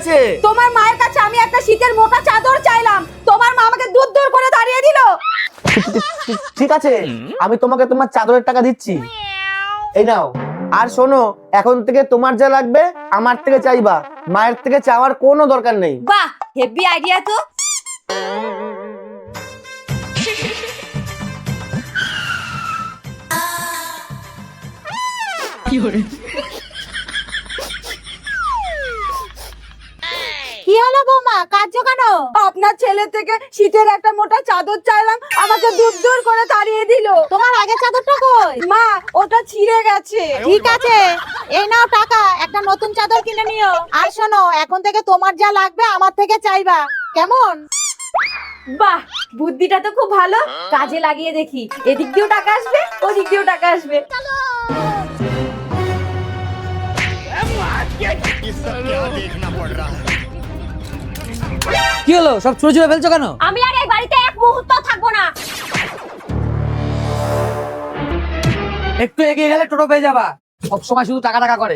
আছে? তোমার মায়ের কাছে আমি একটা শীতের মোটা চাদর চাইলাম, তোমার মা আমাকে দূর দূর করে দাঁড়িয়ে দিল। ঠিক আছে, আমি তোমাকে তোমার চাদরের টাকা দিচ্ছি, এই নাও। আর শোনো, এখন থেকে তোমার যা লাগবে আমার থেকে চাইবা, মায়ের থেকে চাওয়ার কোনো দরকার নেই। বাহ, হেভি আইডিয়া তো। কি হলো বৌমা, কাঁদছো কেন? আপনার ছেলে থেকে শীতের একটা মোটা চাদর চাইলাম, আমাকে দূর দূর করে তাড়িয়ে দিল। তোমার আগের চাদরটা কই? মা, ওটা ছিঁড়ে গেছে। ঠিক আছে, এই নাও টাকা, একটা নতুন চাদর কিনে নিও। আর শোনো, এখন থেকে তোমার যা লাগবে আমার থেকে চাইবা, কেমন? বাহ, বুদ্ধিটা তো খুব ভালো, কাজে লাগিয়ে দেখি। এদিক দিয়েও টাকা আসবে, ওদিক দিয়েও টাকা আসবে। কি হলো, সব ছুঁড়ে ছুঁড়ে ফেলছো কেন? আমি আর এই বাড়িতে এক মুহূর্ত থাকবো না। একটু এগিয়ে গেলে টোটো পেয়ে যাবা, সবসময় শুধু টাকা টাকা করে।